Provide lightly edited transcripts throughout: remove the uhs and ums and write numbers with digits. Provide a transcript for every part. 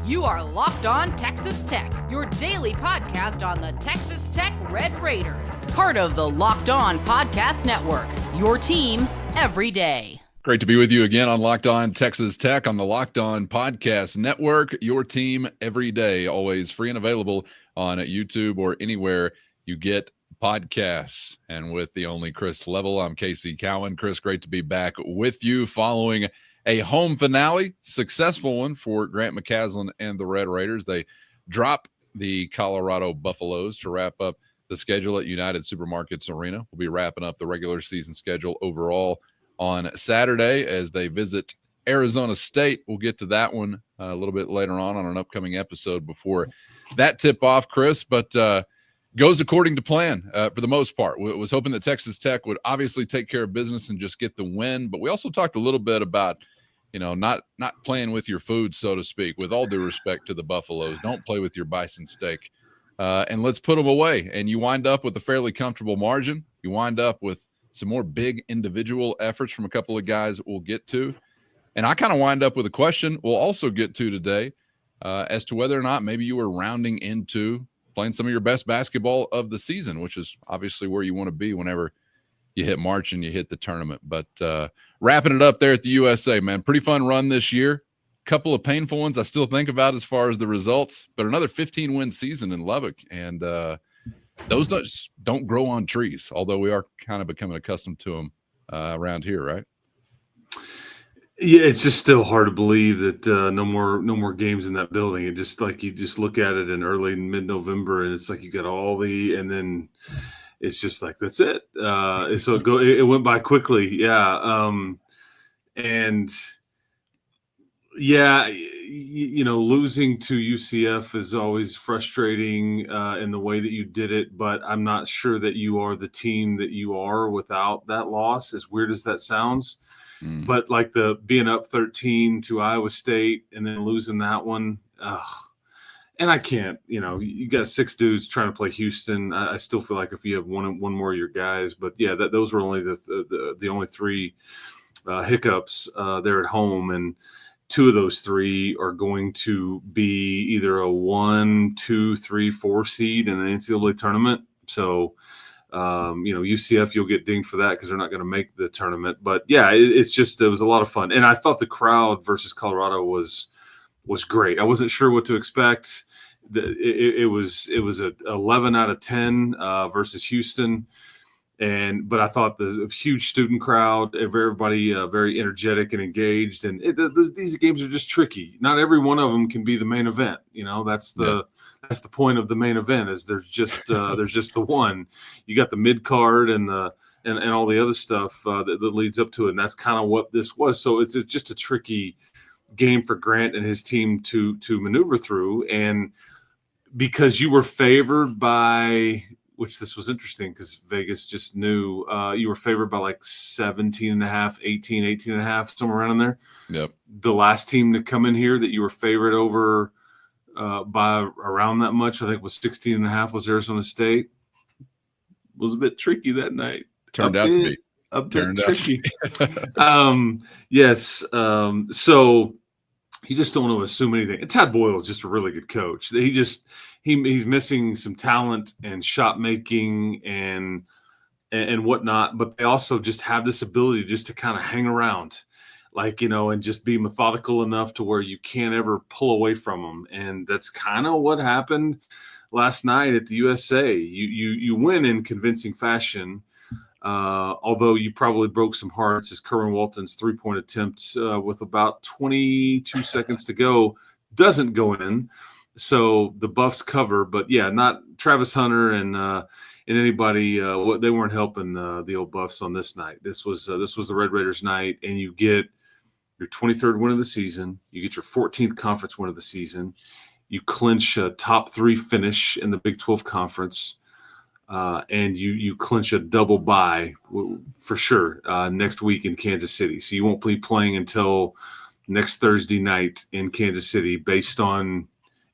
You are Locked On Texas Tech, your daily podcast on the Texas Tech Red Raiders. Part of the Locked On Podcast Network, your team every day. Great to be with you again on Locked On Texas Tech on the Locked On Podcast Network, your team every day, always free and available on YouTube or anywhere you get podcasts. And with the only Chris Level, I'm Casey Cowan. Chris, great to be back with you following a home finale, successful one for Grant McCasland and the Red Raiders. They drop the Colorado Buffaloes to wrap up the schedule at United Supermarkets Arena. We'll be wrapping up the regular season schedule overall on Saturday as they visit Arizona State. We'll get to that one a little bit later on an upcoming episode before that tip-off, Chris, but goes according to plan for the most part. We was hoping that Texas Tech would obviously take care of business and just get the win, but we also talked a little bit about, you know, not playing with your food, so to speak. With all due respect to the Buffaloes, don't play with your bison steak, and let's put them away. And you wind up with a fairly comfortable margin. You wind up with some more big individual efforts from a couple of guys we'll get to. And I kind of wind up with a question we'll also get to today as to whether or not maybe you were rounding into playing some of your best basketball of the season, which is obviously where you want to be whenever you hit March and you hit the tournament. But wrapping it up there at the USA, man, pretty fun run this year. Couple of painful ones I still think about as far as the results, but another 15-win season in Lubbock. And those don't grow on trees, although we are kind of becoming accustomed to them around here, right? Yeah, it's just still hard to believe that no more games in that building. It just like you just look at it in early mid-November, and it's like you got and then it's just like that's it. So it went by quickly, yeah. And yeah, you know, losing to UCF is always frustrating in the way that you did it, but I'm not sure that you are the team that you are without that loss, as weird as that sounds. But like the being up 13 to Iowa State and then losing that one, and I can't, you know, you got 6 dudes trying to play Houston. I still feel like if you have one more of your guys, but yeah, those were only the only 3 hiccups there at home, and 2 of those 3 are going to be either a 1, 2, 3, 4 seed in the NCAA tournament. So, you know, UCF, you'll get dinged for that because they're not going to make the tournament. But yeah, it was a lot of fun, and I thought the crowd versus Colorado was great. I wasn't sure what to expect. It was a 11 out of 10 versus Houston. But I thought the huge student crowd, everybody very energetic and engaged. And these games are just tricky. Not every one of them can be the main event. You know, that's the point of the main event is there's just the one. You got the mid card and all the other stuff that leads up to it. And that's kind of what this was. So it's just a tricky game for Grant and his team to maneuver through. And because you were favored by – which this was interesting because Vegas just knew you were favored by like 17.5, 18.5, somewhere around in there. Yep. The last team to come in here that you were favored over by around that much, I think was 16.5 was Arizona State. Was a bit tricky that night. Turned out to be. A bit tricky. Yes. So you just don't want to assume anything. And Tad Boyle is just a really good coach. He's missing some talent and shot making and whatnot, but they also just have this ability just to kind of hang around, like, you know, and just be methodical enough to where you can't ever pull away from them. And that's kind of what happened last night at the USA. You win in convincing fashion, although you probably broke some hearts as Kerwin Walton's 3-point attempt with about 22 seconds to go doesn't go in. So the Buffs cover, but yeah, not Travis Hunter and anybody. They weren't helping the old Buffs on this night. This was the Red Raiders night, and you get your 23rd win of the season. You get your 14th conference win of the season. You clinch a top 3 finish in the Big 12 conference, and you clinch a double bye for sure next week in Kansas City. So you won't be playing until next Thursday night in Kansas City, based on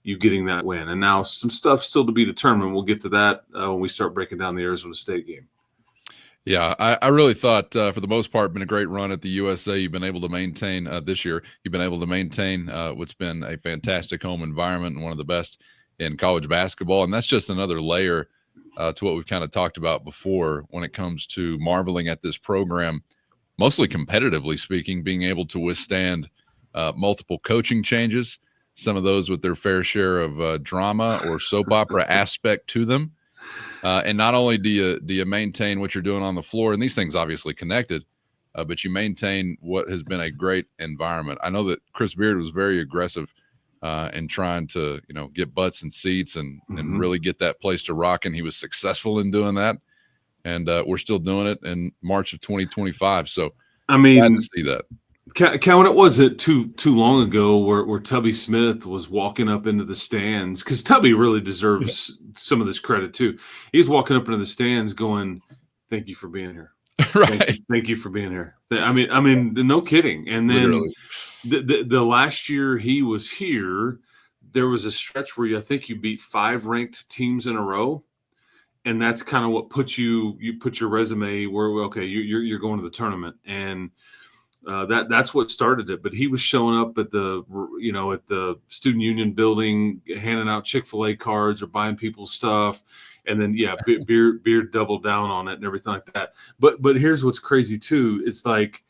you getting that win. And now some stuff still to be determined. We'll get to that when we start breaking down the Arizona State game. Yeah, I really thought for the most part, been a great run at the USA. You've been able to maintain this year. You've been able to maintain what's been a fantastic home environment and one of the best in college basketball. And that's just another layer to what we've kind of talked about before when it comes to marveling at this program, mostly competitively speaking, being able to withstand multiple coaching changes, some of those with their fair share of drama or soap opera aspect to them. And not only do you maintain what you're doing on the floor, and these things obviously connected, but you maintain what has been a great environment. I know that Chris Beard was very aggressive in trying to get butts and seats and really get that place to rock, and he was successful in doing that. And we're still doing it in March of 2025. So I mean, glad to see that. Cowan, it wasn't too long ago where Tubby Smith was walking up into the stands, because Tubby really deserves some of this credit too. He's walking up into the stands going, "Thank you for being here." Right. Thank you for being here. I mean, no kidding. And then the last year he was here, there was a stretch where I think you beat 5 ranked teams in a row. And that's kind of what put you put your resume where, okay, you're going to the tournament. And that's what started it. But he was showing up at the student union building, handing out Chick-fil-A cards or buying people's stuff. And then, beer doubled down on it and everything like that. But here's what's crazy too. It's like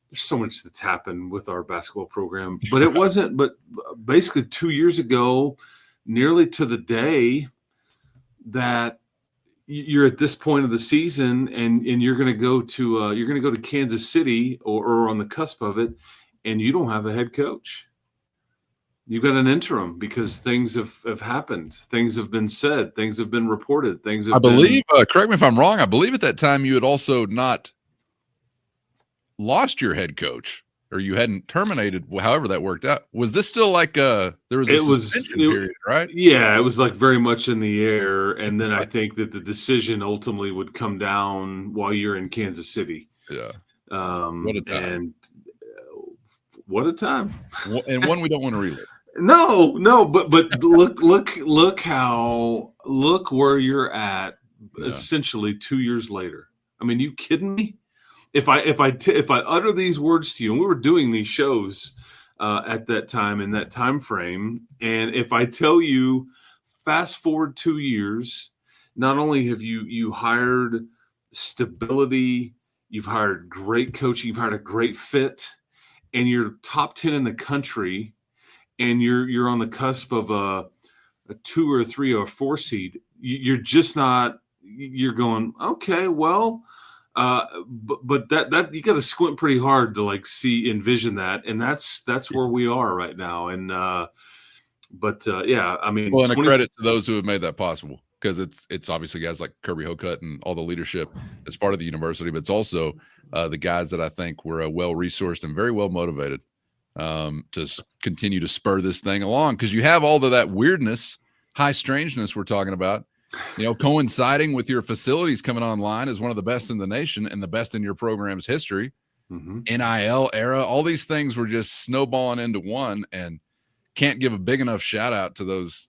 there's so much that's happened with our basketball program. But it wasn't. But basically 2 years ago, nearly to the day, that you're at this point of the season and you're going to go to Kansas City or on the cusp of it, and you don't have a head coach. You've got an interim because things have happened. Things have been said. Things have been reported. I believe, correct me if I'm wrong, I believe at that time you had also not lost your head coach, or you hadn't terminated, however that worked out. Was this still like there was a suspension period, right? Yeah, it was like very much in the air. And then I think that the decision ultimately would come down while you're in Kansas City. Yeah. What a time. And what a time. And one we don't want to relive. No, but look where you're at essentially 2 years later. I mean, you kidding me? If I utter these words to you, and we were doing these shows at that time in that time frame, and if I tell you, fast forward 2 years, not only have you hired stability, you've hired great coaching, you've hired a great fit, and you're top 10 in the country, and you're on the cusp of a 2 or 3 or 4 seed. You're just not. You're going, okay, well. But that you got to squint pretty hard to envision that, and that's where we are right now. And I mean, well, and a credit to those who have made that possible, because it's obviously guys like Kirby Hocutt and all the leadership as part of the university, but it's also the guys that I think were well resourced and very well motivated to continue to spur this thing along, because you have all of that weirdness, high strangeness we're talking about. Coinciding with your facilities coming online as one of the best in the nation and the best in your program's history, NIL era, all these things were just snowballing into one, and can't give a big enough shout out to those.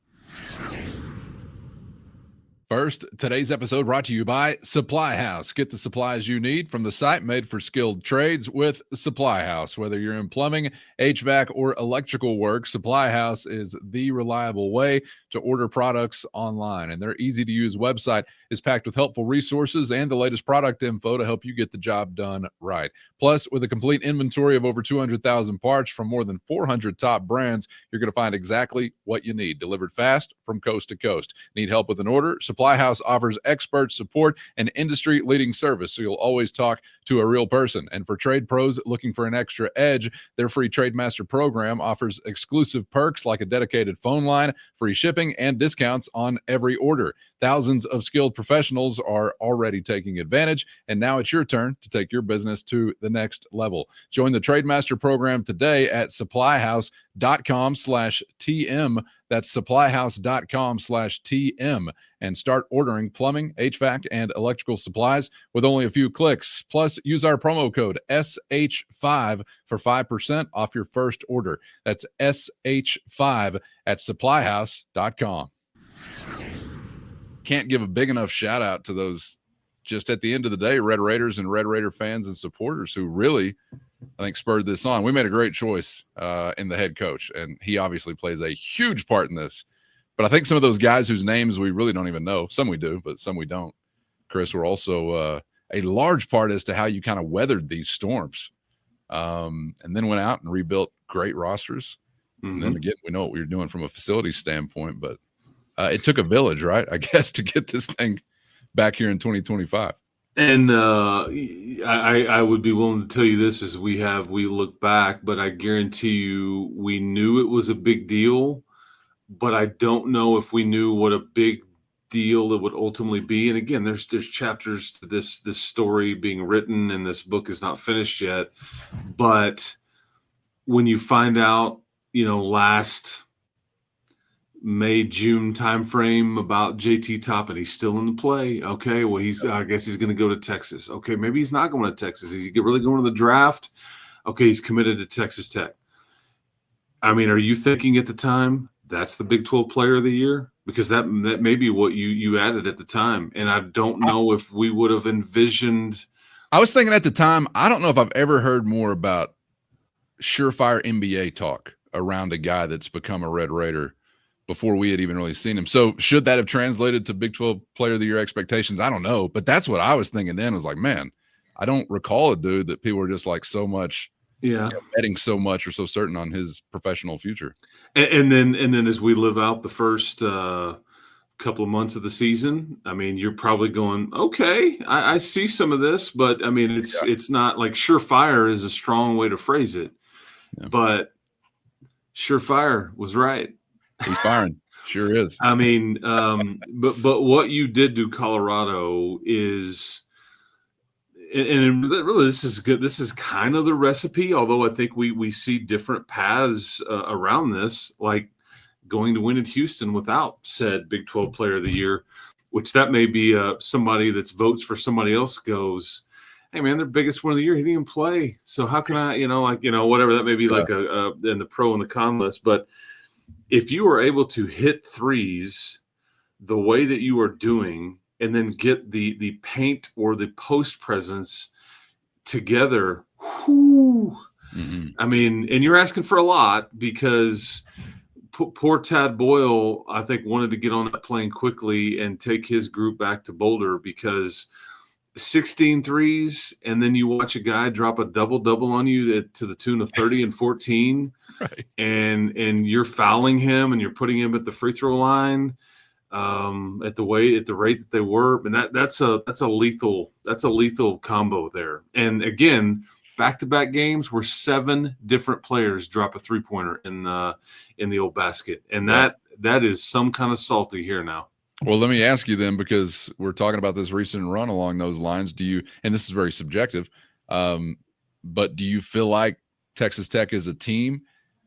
First, today's episode brought to you by Supply House. Get the supplies you need from the site made for skilled trades with Supply House. Whether you're in plumbing, HVAC, or electrical work, Supply House is the reliable way to order products online. And their easy-to-use website is packed with helpful resources and the latest product info to help you get the job done right. Plus, with a complete inventory of over 200,000 parts from more than 400 top brands, you're going to find exactly what you need, delivered fast from coast to coast. Need help with an order? Supply House offers expert support and industry-leading service, so you'll always talk to a real person. And for trade pros looking for an extra edge, their free Trade Master program offers exclusive perks like a dedicated phone line, free shipping, and discounts on every order. Thousands of skilled professionals are already taking advantage, and now it's your turn to take your business to the next level. Join the Trade Master program today at supplyhouse.com/TM. That's supplyhouse.com/TM, and start ordering plumbing, HVAC, and electrical supplies with only a few clicks. Plus, use our promo code SH5 for 5% off your first order. That's SH5 at supplyhouse.com. Can't give a big enough shout out to those just at the end of the day, Red Raiders and Red Raider fans and supporters who really, I think, spurred this on. We made a great choice in the head coach, and he obviously plays a huge part in this. But I think some of those guys whose names we really don't even know, some we do, but some we don't, Chris, were also a large part as to how you kind of weathered these storms, and then went out and rebuilt great rosters. And then again, we know what we were doing from a facility standpoint, but it took a village, right, I guess, to get this thing back here in 2025. And I would be willing to tell you this as we look back, but I guarantee you we knew it was a big deal, but I don't know if we knew what a big deal it would ultimately be. And again, there's chapters to this story being written, and this book is not finished yet. But when you find out, last May, June timeframe about JT Toppin, he's still in the play. Okay, well, I guess he's going to go to Texas. Okay, maybe he's not going to Texas. Is he really going to the draft? Okay, he's committed to Texas Tech. I mean, are you thinking at the time that's the Big 12 Player of the Year? Because that may be what you added at the time, and I don't know if we would have envisioned. I was thinking at the time, I don't know if I've ever heard more about surefire NBA talk around a guy that's become a Red Raider before we had even really seen him. So should that have translated to Big 12 Player of the Year expectations? I don't know, but that's what I was thinking then. Was like, man, I don't recall a dude that people were just like so much, betting so much or so certain on his professional future. And then as we live out the first couple of months of the season, I mean, you're probably going, okay, I see some of this, but I mean, it's not like surefire is a strong way to phrase it, but surefire was right. He's firing. Sure is. I mean, but what you did to Colorado is, and really this is good. This is kind of the recipe, although I think we see different paths around this, like going to win at Houston without said Big 12 Player of the Year, which that may be somebody that's votes for somebody else goes, hey man, their biggest one of the year, he didn't even play. So how can I, whatever that may be, like in the pro and the con list. But if you are able to hit threes the way that you are doing, and then get the paint or the post presence together, I mean, and you're asking for a lot, because poor Tad Boyle, I think, wanted to get on that plane quickly and take his group back to Boulder, because 16 threes, and then you watch a guy drop a double-double on you to the tune of 30 and 14, right, and you're fouling him and you're putting him at the free throw line at the rate that they were, and that's a lethal combo there. And again, back-to-back games where 7 different players drop a three-pointer in the old basket, and that is some kind of salty here now. Well, let me ask you then, because we're talking about this recent run along those lines. Do you, and this is very subjective, but do you feel like Texas Tech as a team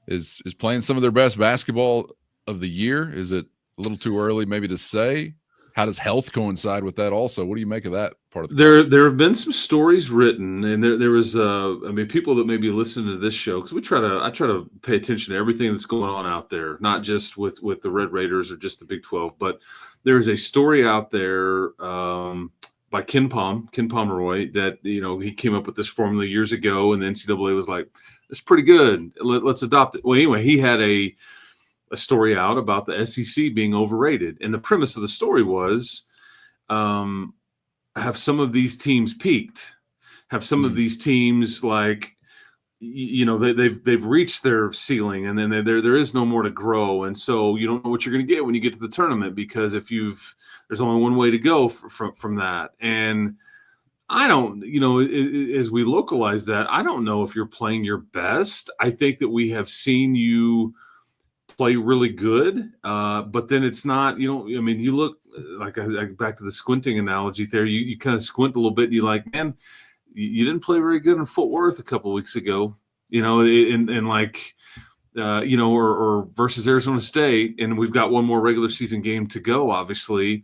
is playing some of their best basketball of the year? Is it a little too early maybe to say? How does health coincide with that also? What do you make of that part of the game? There have been some stories written, and there was people that maybe listen to this show, because I try to pay attention to everything that's going on out there, not just with the Red Raiders or just the Big 12, but there is a story out there by Ken Pomeroy that he came up with this formula years ago, and the NCAA was like, "It's pretty good. Let's adopt it." Well, anyway, he had a story out about the SEC being overrated, and the premise of the story was, have some of these teams peaked? Have some of these teams, like, they've reached their ceiling, and then there is no more to grow, and so you don't know what you're going to get when you get to the tournament, because there's only one way to go from that. And I don't, as we localize that, I don't know if you're playing your best. I think that we have seen you play really good, but then it's not, you look, like back to the squinting analogy there, you kind of squint a little bit, and you're like, man, you didn't play very good in Fort Worth a couple of weeks ago, or versus Arizona State, and we've got one more regular season game to go, obviously,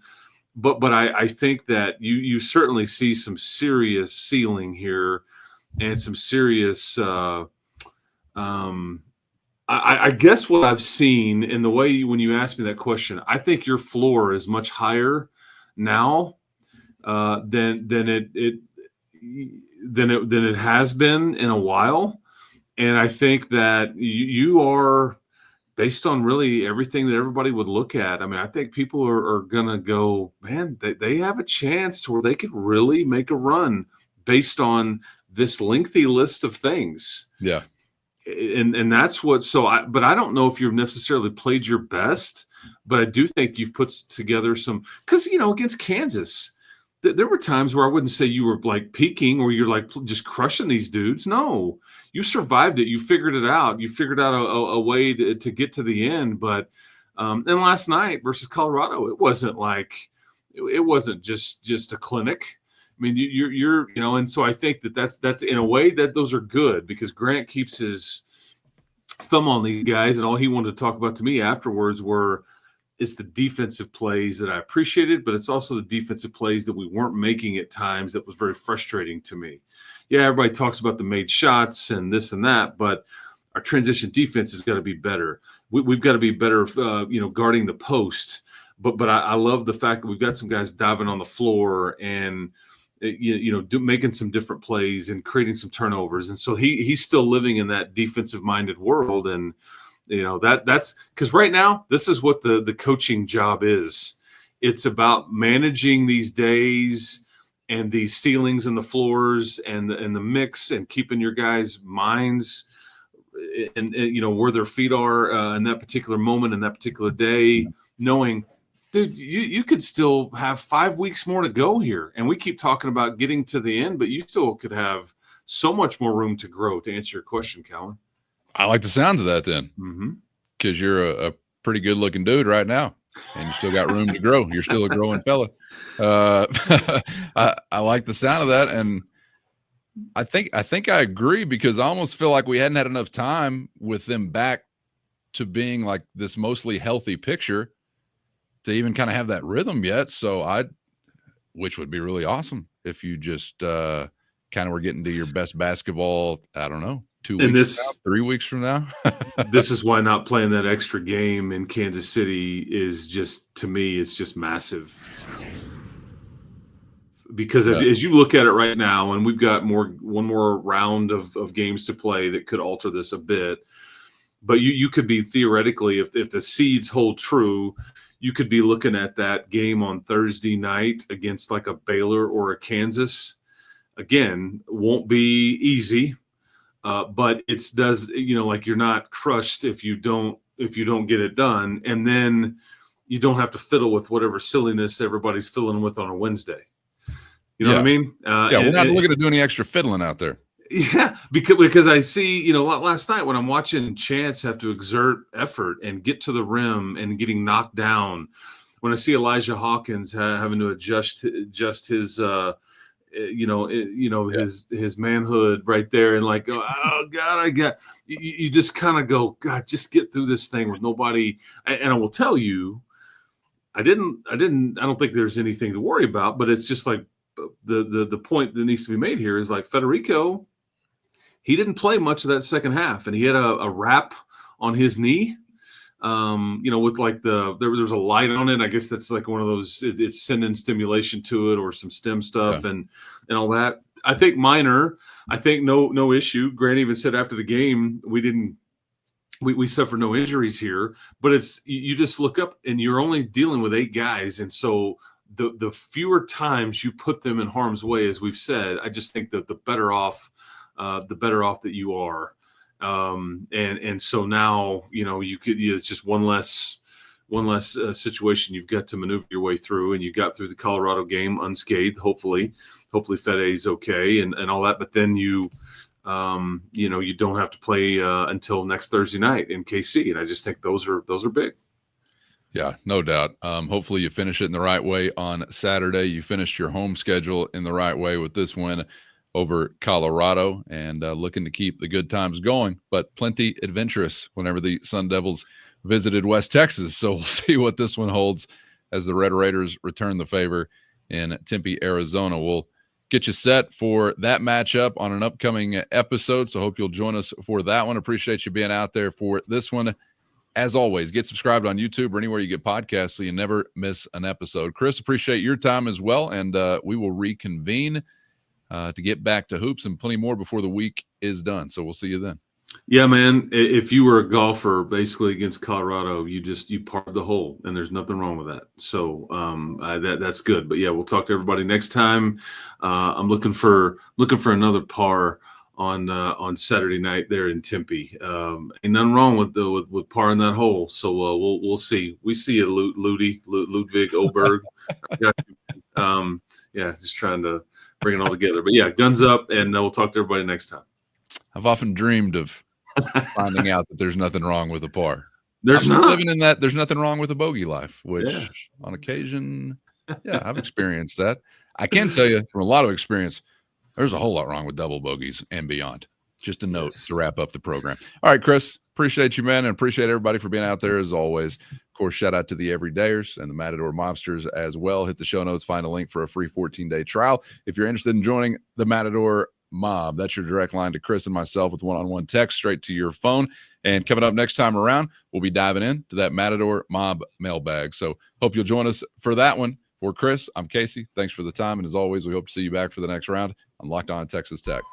but I think that you certainly see some serious ceiling here, and some serious I guess what I've seen in the way when you asked me that question, I think your floor is much higher now than it has been in a while. And I think that you are, based on really everything that everybody would look at. I mean, I think people are going to go, man, they have a chance to where they could really make a run based on this lengthy list of things. Yeah. And that's what, but I don't know if you've necessarily played your best, but I do think you've put together some, because, against Kansas, there were times where I wouldn't say you were like peaking or you're like just crushing these dudes. No, you survived it. You figured it out. You figured out a way to get to the end. But and last night versus Colorado, it wasn't just a clinic. I mean, you're and so I think that's in a way that those are good, because Grant keeps his thumb on these guys, and all he wanted to talk about to me afterwards were, it's the defensive plays that I appreciated, but it's also the defensive plays that we weren't making at times that was very frustrating to me. Yeah, everybody talks about the made shots and this and that, but our transition defense has got to be better. We've got to be better, guarding the post. But I love the fact that we've got some guys diving on the floor and making some different plays and creating some turnovers. And so he's still living in that defensive-minded world. And that's because right now this is what the coaching job is. It's about managing these days and these ceilings and the floors and the mix, and keeping your guys' minds and where their feet are in that particular moment, in that particular day, knowing, dude, you could still have 5 weeks more to go here. And we keep talking about getting to the end, but you still could have so much more room to grow, to answer your question, Calvin. I like the sound of that then, because you're a pretty good looking dude right now, and you still got room to grow. You're still a growing fella. I like the sound of that. And I think I agree, because I almost feel like we hadn't had enough time with them back to being like this mostly healthy picture to even kind of have that rhythm yet. So which would be really awesome if you just kind of were getting to your best basketball, I don't know, 2 weeks from now, 3 weeks from now. This is why not playing that extra game in Kansas City is just, to me, it's just massive. Because as you look at it right now, and we've got one more round of games to play that could alter this a bit, but you could be theoretically, if the seeds hold true, you could be looking at that game on Thursday night against like a Baylor or a Kansas. Again, won't be easy, but like you're not crushed if you don't get it done, and then you don't have to fiddle with whatever silliness everybody's fiddling with on a Wednesday. You know what I mean? We're not looking to do any extra fiddling out there. Yeah, because I see, last night when I'm watching Chance have to exert effort and get to the rim and getting knocked down, when I see Elijah Hawkins having to adjust his, his manhood right there, and like, oh God, you just kind of go, God, just get through this thing with nobody. And I will tell you, I don't think there's anything to worry about, but it's just like the point that needs to be made here is like Federico. He didn't play much of that second half, and he had a wrap on his knee, with like there's a light on it. I guess that's like one of those, it's sending stimulation to it, or some stem stuff and all that. I think minor. I think no issue. Grant even said after the game, we suffered no injuries here, but it's, you just look up and you're only dealing with 8 guys, and so the fewer times you put them in harm's way, as we've said, I just think that the better off that you are. And so now, it's just one less situation you've got to maneuver your way through, and you got through the Colorado game unscathed. Hopefully Fede's okay and all that, but then you don't have to play until next Thursday night in KC. And I just think those are big. Yeah, no doubt. Hopefully you finish it in the right way on Saturday. You finished your home schedule in the right way with this win over Colorado, and looking to keep the good times going, but plenty adventurous whenever the Sun Devils visited West Texas. So we'll see what this one holds as the Red Raiders return the favor in Tempe, Arizona. We'll get you set for that matchup on an upcoming episode, so hope you'll join us for that one. Appreciate you being out there for this one. As always, get subscribed on YouTube or anywhere you get podcasts so you never miss an episode. Chris, appreciate your time as well, and we will reconvene to get back to hoops and plenty more before the week is done. So we'll see you then. Yeah, man. If you were a golfer basically against Colorado, you parred the hole, and there's nothing wrong with that. So that's good. But yeah, we'll talk to everybody next time. I'm looking for another par on Saturday night there in Tempe. Ain't nothing wrong with parring that hole. So we'll see. We see you, Ludwig Oberg. Yeah, just trying to bring it all together. But yeah, guns up, and we'll talk to everybody next time. I've often dreamed of finding out that there's nothing wrong with a par. There's I'm not living in that. There's nothing wrong with a bogey life, which on occasion, I've experienced that. I can tell you from a lot of experience, there's a whole lot wrong with double bogeys and beyond. Just a note to wrap up the program. All right, Chris, appreciate you, man, and appreciate everybody for being out there as always. Of course, shout out to the Everydayers and the Matador Mobsters as well. Hit the show notes, find a link for a free 14-day trial. If you're interested in joining the Matador Mob, that's your direct line to Chris and myself with one-on-one text straight to your phone. And coming up next time around, we'll be diving into that Matador Mob mailbag. So hope you'll join us for that one. For Chris, I'm Casey. Thanks for the time. And as always, we hope to see you back for the next round on Locked On Texas Tech.